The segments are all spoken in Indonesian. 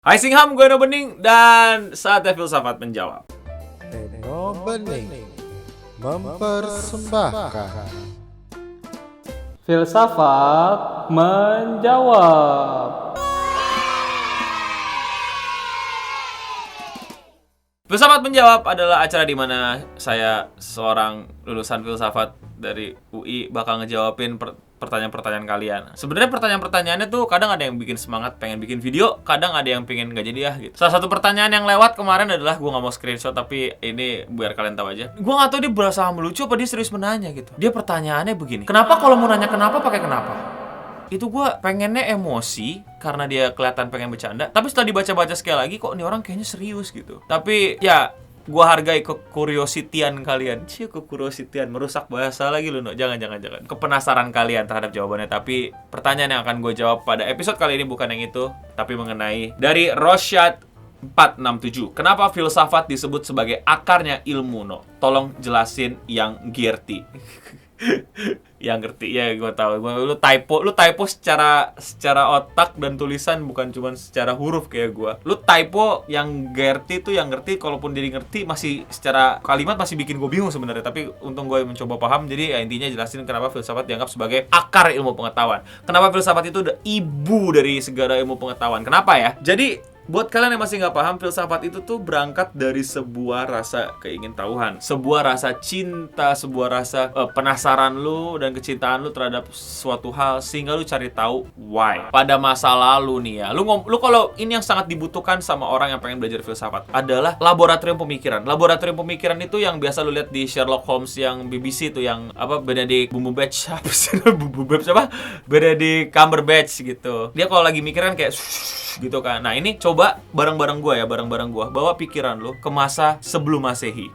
Hai Singham, gue No Bening dan saatnya filsafat menjawab. No Bening mempersembahkan Filsafat menjawab. Filsafat menjawab adalah acara di mana saya, seorang lulusan filsafat dari UI, bakal ngejawabin pertanyaan-pertanyaan kalian. Sebenarnya pertanyaan-pertanyaannya tuh kadang ada yang bikin semangat pengen bikin video, kadang ada yang pengen nggak jadi ya gitu. Salah satu pertanyaan yang lewat kemarin adalah, gue nggak mau screenshot tapi ini biar kalian tahu aja. Gue nggak tahu dia berusaha melucu apa dia serius menanya gitu. Dia pertanyaannya begini, kenapa kalau mau nanya kenapa pakai kenapa? Itu gue pengennya emosi karena dia kelihatan pengen bercanda, tapi setelah dibaca-baca sekali lagi kok ini orang kayaknya serius gitu. Tapi ya gue hargai kekuriositian kalian. Kekuriositian merusak bahasa lagi lu, no. Jangan. Kepenasaran kalian terhadap jawabannya. Tapi pertanyaan yang akan gue jawab pada episode kali ini bukan yang itu, tapi mengenai dari Rosyad 467. Kenapa filsafat disebut sebagai akarnya ilmu, no? Tolong jelasin yang ngerti. Yang ngerti ya, gue tahu. Lu typo secara otak dan tulisan, bukan cuma secara huruf kayak gue. Lu typo yang ngerti tuh, yang ngerti kalaupun jadi ngerti masih secara kalimat masih bikin gue bingung sebenarnya. Tapi untung gue mencoba paham. Jadi ya intinya jelasin kenapa filsafat dianggap sebagai akar ilmu pengetahuan. Kenapa filsafat itu ibu dari segala ilmu pengetahuan. Kenapa ya? Jadi buat kalian yang masih nggak paham, filsafat itu tuh berangkat dari sebuah rasa keingintahuan, sebuah rasa cinta, sebuah rasa penasaran lu dan kecintaan lu terhadap suatu hal sehingga lu cari tahu why. Pada masa lalu nih ya, lu kalau ini yang sangat dibutuhkan sama orang yang pengen belajar filsafat adalah laboratorium pemikiran. Laboratorium pemikiran itu yang biasa lu lihat di Sherlock Holmes yang BBC tuh, yang apa, Benedict Cumberbatch apa sih? Benedict Cumberbatch gitu. Dia kalau lagi mikiran kayak gitu kan. Nah ini coba bareng-bareng gue bawa pikiran lo ke masa sebelum Masehi.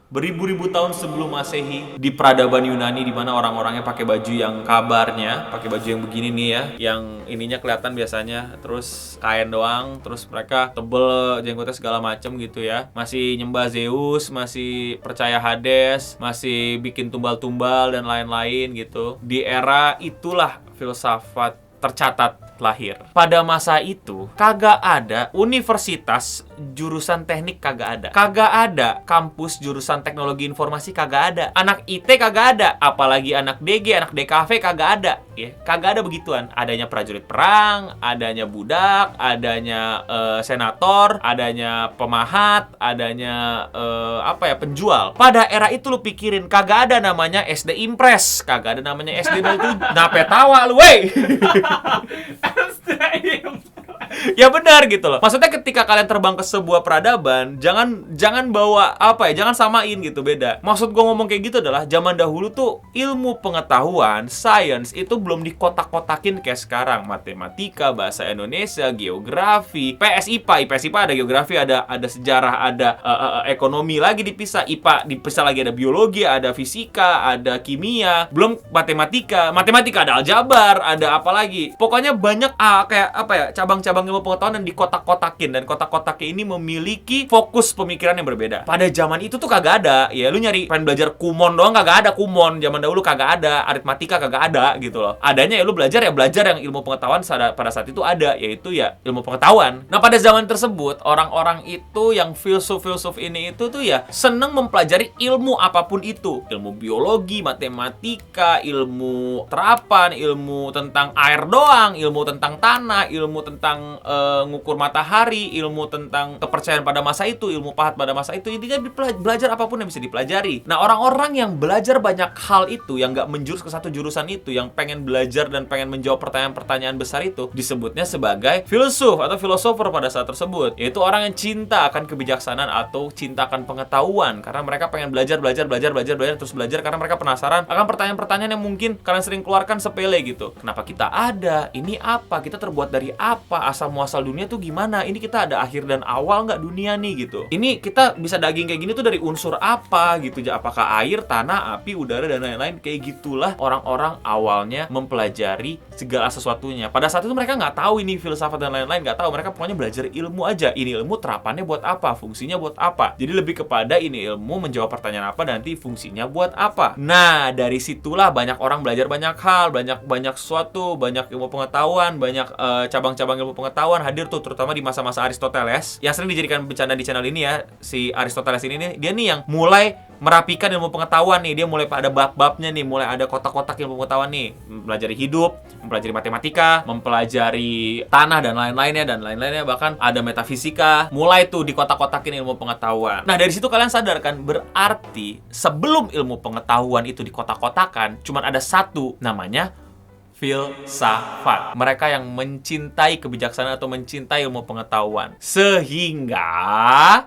Beribu-ribu tahun sebelum Masehi, di peradaban Yunani, di mana orang-orangnya pakai baju yang kabarnya, pakai baju yang begini nih ya, yang ininya kelihatan biasanya, terus kain doang, terus mereka tebel, jenggotnya segala macem gitu ya. Masih nyembah Zeus, masih percaya Hades, masih bikin tumbal-tumbal dan lain-lain gitu. Di era itulah filsafat tercatat lahir. Pada masa itu kagak ada universitas jurusan teknik, kagak ada kampus jurusan teknologi informasi, kagak ada. Anak IT kagak ada, apalagi anak DG, anak DKV kagak ada ya. Kagak ada begituan. Adanya prajurit perang, adanya budak, adanya senator, adanya pemahat, adanya penjual. Pada era itu lu pikirin, kagak ada namanya SD Impres, kagak ada namanya SD itu. Nape tawa lu, wey. Ya benar gitu loh. Maksudnya ketika kalian terbang ke sebuah peradaban, jangan bawa jangan samain gitu, beda. Maksud gue ngomong kayak gitu adalah zaman dahulu tuh ilmu pengetahuan, science itu belum dikotak-kotakin kayak sekarang. Matematika, bahasa Indonesia, geografi, PS IPA ada geografi, ada sejarah, ada ekonomi lagi dipisah, IPA dipisah lagi, ada biologi, ada fisika, ada kimia, belum matematika ada aljabar, ada apa lagi. Pokoknya banyak cabang-cabang ilmu pengetahuan yang dikotak-kotakin, dan kotak-kotaknya ini memiliki fokus pemikiran yang berbeda. Pada zaman itu tuh kagak ada. Ya lu pengen belajar kumon doang, kagak ada kumon. Zaman dahulu kagak ada, aritmatika kagak ada gitu loh. Adanya ya lu belajar yang ilmu pengetahuan pada saat itu ada, yaitu ya ilmu pengetahuan. Nah, pada zaman tersebut orang-orang itu yang filsuf ini itu tuh ya seneng mempelajari ilmu apapun itu. Ilmu biologi, matematika, ilmu terapan, ilmu tentang air doang, ilmu tentang tanah, ilmu tentang ngukur matahari, ilmu tentang kepercayaan pada masa itu, ilmu pahat pada masa itu. Intinya belajar apapun yang bisa dipelajari. Nah, orang-orang yang belajar banyak hal itu, yang nggak menjurus ke satu jurusan itu, yang pengen belajar dan pengen menjawab pertanyaan-pertanyaan besar itu, disebutnya sebagai filsuf atau filosofer pada saat tersebut. Yaitu orang yang cinta akan kebijaksanaan atau cinta akan pengetahuan, karena mereka pengen belajar terus belajar karena mereka penasaran akan pertanyaan-pertanyaan yang mungkin kalian sering keluarkan sepele gitu. Kenapa kita ada? Ini apa? Kita terbuat dari apa? Asal muasal dunia tuh gimana? Ini kita ada akhir dan awal nggak dunia nih gitu? Ini kita bisa daging kayak gini tuh dari unsur apa gitu? Apakah air, tanah, api, udara, dan lain-lain? Kayak gitulah orang-orang awalnya mempelajari segala sesuatunya. Pada saat itu mereka nggak tahu ini filsafat dan lain-lain, nggak tahu. Mereka pokoknya belajar ilmu aja. Ini ilmu terapannya buat apa? Fungsinya buat apa? Jadi lebih kepada ini ilmu menjawab pertanyaan apa, nanti fungsinya buat apa. Nah, dari situlah banyak orang belajar banyak hal, banyak sesuatu, banyak ilmu pengetahuan, banyak cabang-cabang ilmu pengetahuan pengetahuan hadir tuh, terutama di masa-masa Aristoteles, yang sering dijadikan bencana di channel ini ya. Si Aristoteles ini nih, dia nih yang mulai merapikan ilmu pengetahuan nih. Dia mulai ada bab-babnya nih, mulai ada kotak-kotak ilmu pengetahuan nih. Mempelajari hidup, mempelajari matematika, mempelajari tanah dan lain-lainnya, bahkan ada metafisika. Mulai tuh di kotak-kotakin ilmu pengetahuan. Nah, dari situ kalian sadar kan, berarti sebelum ilmu pengetahuan itu di kotak-kotakan, cuman ada satu, namanya filsafat. Mereka yang mencintai kebijaksanaan atau mencintai ilmu pengetahuan. Sehingga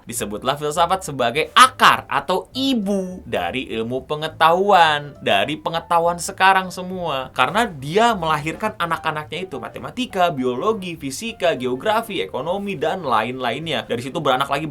disebutlah filsafat sebagai akar atau ibu dari ilmu pengetahuan. Dari pengetahuan sekarang semua. Karena dia melahirkan anak-anaknya itu. Matematika, biologi, fisika, geografi, ekonomi, dan lain-lainnya. Dari situ beranak lagi.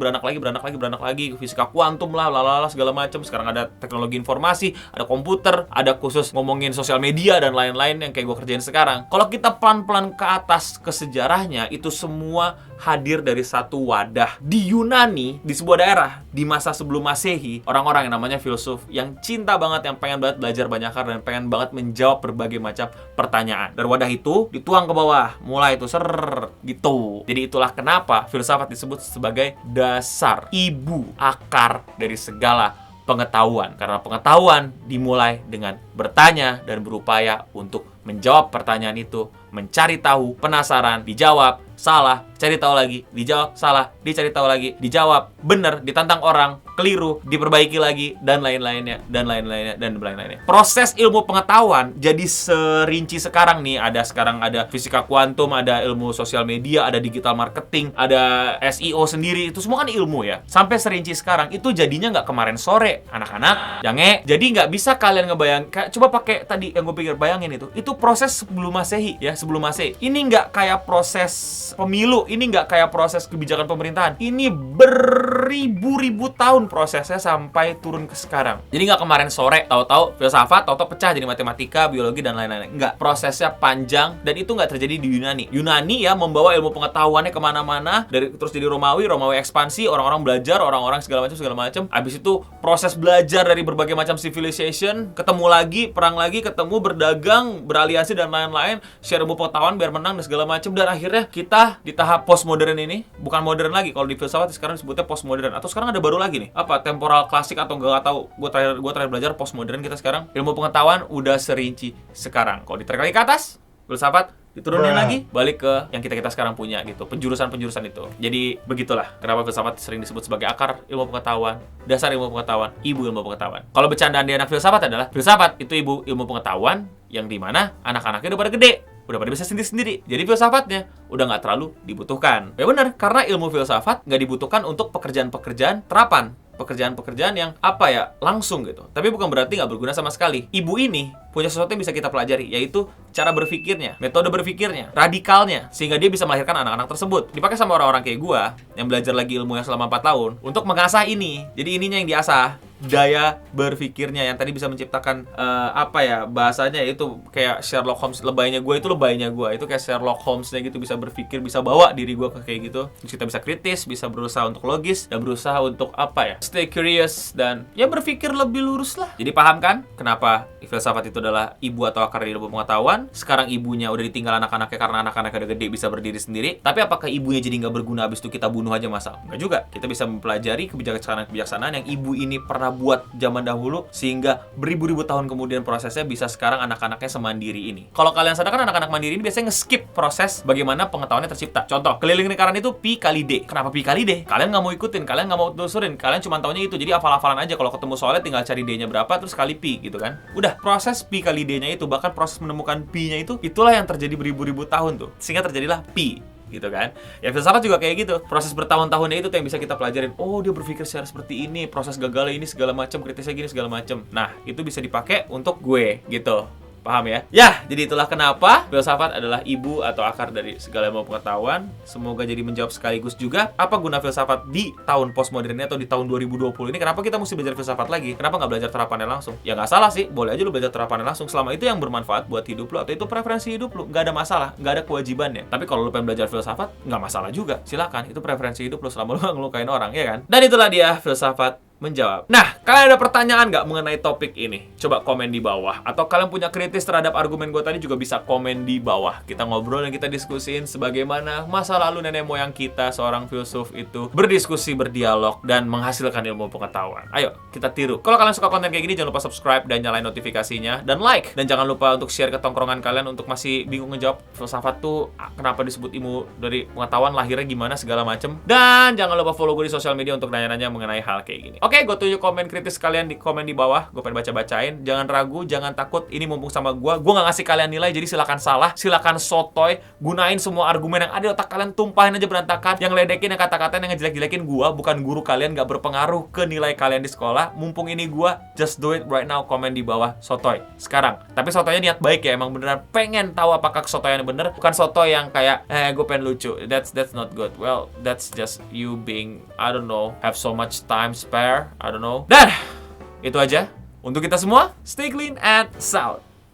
Fisika kuantum lah, lalala, segala macam. Sekarang ada teknologi informasi, ada komputer, ada khusus ngomongin sosial media, dan lain-lain yang kayak gue kerjain sekarang. Kalau kita pelan-pelan ke atas ke sejarahnya, itu semua hadir dari satu wadah. Di Yunani, di sebuah daerah di masa sebelum Masehi, orang-orang yang namanya filsuf yang cinta banget, yang pengen banget belajar banyak hal dan pengen banget menjawab berbagai macam pertanyaan. Dari wadah itu dituang ke bawah, mulai itu gitu. Jadi itulah kenapa filsafat disebut sebagai dasar, ibu, akar dari segala pengetahuan. Karena pengetahuan dimulai dengan bertanya dan berupaya untuk menjawab pertanyaan itu, mencari tahu, penasaran, dijawab, salah, cari tahu lagi, dijawab, salah, dicari tahu lagi, dijawab, benar, ditantang orang, keliru, diperbaiki lagi, dan lain-lainnya. Proses ilmu pengetahuan jadi serinci sekarang nih. Sekarang ada fisika kuantum, ada ilmu sosial media, ada digital marketing, ada SEO sendiri. Itu semua kan ilmu ya. Sampai serinci sekarang, itu jadinya nggak kemarin sore, anak-anak, jange. Jadi nggak bisa kalian ngebayang, coba pakai tadi yang gue pikir, bayangin itu proses sebelum Masehi ya, sebelum Masehi. Ini nggak kayak proses pemilu, ini nggak kayak proses kebijakan pemerintahan. Ini beribu-ribu tahun prosesnya sampai turun ke sekarang. Jadi nggak kemarin sore, tahu-tahu filsafat, tahu-tahu pecah jadi matematika, biologi, dan lain-lain. Nggak, prosesnya panjang, dan itu nggak terjadi di Yunani. Yunani ya membawa ilmu pengetahuannya kemana-mana, terus jadi Romawi ekspansi, orang-orang belajar, orang-orang segala macam. Abis itu proses belajar dari berbagai macam civilization, ketemu lagi, perang lagi, ketemu, berdagang, beraliansi, dan lain-lain, share ilmu pengetahuan biar menang dan segala macam. Dan akhirnya kita di tahap postmodern ini, bukan modern lagi. Kalau di filsafat sekarang disebutnya postmodern, atau sekarang ada baru lagi nih, temporal klasik, atau nggak tahu. Gue terakhir belajar postmodern. Kita sekarang ilmu pengetahuan udah serinci sekarang. Kalau ditarik lagi ke atas, filsafat diturunin lagi, balik ke yang kita sekarang punya gitu, penjurusan itu. Jadi begitulah kenapa filsafat sering disebut sebagai akar ilmu pengetahuan, dasar ilmu pengetahuan, ibu ilmu pengetahuan. Kalau bercandaan di anak filsafat adalah, filsafat itu ibu ilmu pengetahuan, yang dimana anak-anaknya udah pada gede, udah pada bisa sendiri-sendiri. Jadi filsafatnya udah nggak terlalu dibutuhkan. Ya benar, karena ilmu filsafat nggak dibutuhkan untuk pekerjaan-pekerjaan terapan. Pekerjaan-pekerjaan yang langsung gitu. Tapi bukan berarti nggak berguna sama sekali. Ibu ini punya sesuatu yang bisa kita pelajari, yaitu cara berpikirnya, metode berpikirnya, radikalnya, sehingga dia bisa melahirkan anak-anak tersebut. Dipakai sama orang-orang kayak gua yang belajar lagi ilmu yang selama 4 tahun untuk mengasah ini. Jadi ininya yang diasah, daya berpikirnya yang tadi bisa menciptakan bahasanya itu kayak Sherlock Holmes. Lebaynya gue itu kayak Sherlock Holmes-nya gitu, bisa berpikir, bisa bawa diri gue ke kayak gitu. Terus kita bisa kritis, bisa berusaha untuk logis, dan berusaha untuk stay curious, dan ya berpikir lebih lurus lah. Jadi paham kan kenapa filsafat itu adalah ibu atau akar ilmu pengetahuan? Sekarang ibunya udah ditinggal anak-anaknya karena anak-anaknya udah gede, bisa berdiri sendiri. Tapi apakah ibunya jadi nggak berguna abis itu kita bunuh aja masal? Nggak juga. Kita bisa mempelajari kebijaksanaan yang ibu ini pernah buat zaman dahulu, sehingga beribu-ribu tahun kemudian prosesnya bisa sekarang anak-anaknya semandiri ini. Kalau kalian sadar kan, anak-anak mandiri ini biasanya nge-skip proses bagaimana pengetahuannya tercipta. Contoh, keliling lingkaran itu pi kali d. Kenapa pi kali d? Kalian nggak mau ikutin, kalian nggak mau telusurin, kalian cuma taunya itu. Jadi hafal-hafalan aja, kalau ketemu soalnya tinggal cari d-nya berapa terus kali pi gitu kan. Udah, proses pi kali d-nya itu, bahkan proses menemukan pi-nya itu, itulah yang terjadi beribu-ribu tahun tuh, sehingga terjadilah pi gitu kan. Ya filsafat juga kayak gitu. Proses bertahun-tahunnya itu tuh yang bisa kita pelajarin. Oh, dia berpikir secara seperti ini, proses gagalnya ini segala macam, kritisnya gini segala macam. Nah, itu bisa dipakai untuk gue gitu. Paham ya? Ya, jadi itulah kenapa filsafat adalah ibu atau akar dari segala ilmu pengetahuan. Semoga jadi menjawab sekaligus juga apa guna filsafat di tahun postmodern ini atau di tahun 2020 ini. Kenapa kita mesti belajar filsafat lagi? Kenapa nggak belajar terapannya langsung? Ya nggak salah sih, boleh aja lu belajar terapannya langsung selama itu yang bermanfaat buat hidup lu atau itu preferensi hidup lu. Nggak ada masalah, nggak ada kewajibannya. Tapi kalau lu pengen belajar filsafat, nggak masalah juga. Silakan, itu preferensi hidup lu selama lu nggak ngelukain orang, ya kan? Dan itulah dia filsafat menjawab. Nah, kalian ada pertanyaan nggak mengenai topik ini? Coba komen di bawah. Atau kalian punya kritis terhadap argumen gue tadi juga bisa komen di bawah. Kita ngobrol dan kita diskusiin sebagaimana masa lalu nenek moyang kita, seorang filsuf itu berdiskusi, berdialog, dan menghasilkan ilmu pengetahuan. Ayo, kita tiru. Kalau kalian suka konten kayak gini, jangan lupa subscribe dan nyalain notifikasinya. Dan like. Dan jangan lupa untuk share ke tongkrongan kalian untuk masih bingung ngejawab filsafat tuh kenapa disebut ilmu dari pengetahuan, lahirnya gimana, segala macem. Dan jangan lupa follow gue di sosial media untuk nanya-nanya mengenai hal kayak gini. Oke, gue tunjuk komen kritis kalian di komen di bawah. Gue pengen baca-bacain. Jangan ragu, jangan takut. Ini mumpung sama gue. Gue gak ngasih kalian nilai, jadi silakan salah, silakan sotoy. Gunain semua argumen yang ada di otak kalian, tumpahin aja berantakan. Yang ledekin, yang kata-katain, yang ngejelek-jelekin gue, bukan guru kalian, gak berpengaruh ke nilai kalian di sekolah. Mumpung ini gue, just do it right now. Komen di bawah, sotoy. Sekarang. Tapi sotoynya niat baik ya, emang beneran pengen tahu apakah sotoyannya bener. Bukan sotoy yang kayak, gue pengen lucu. That's not good. Well, that's just you being, I don't know, have so much time spare. I don't know. Dan itu aja untuk kita semua. Stay clean and sound.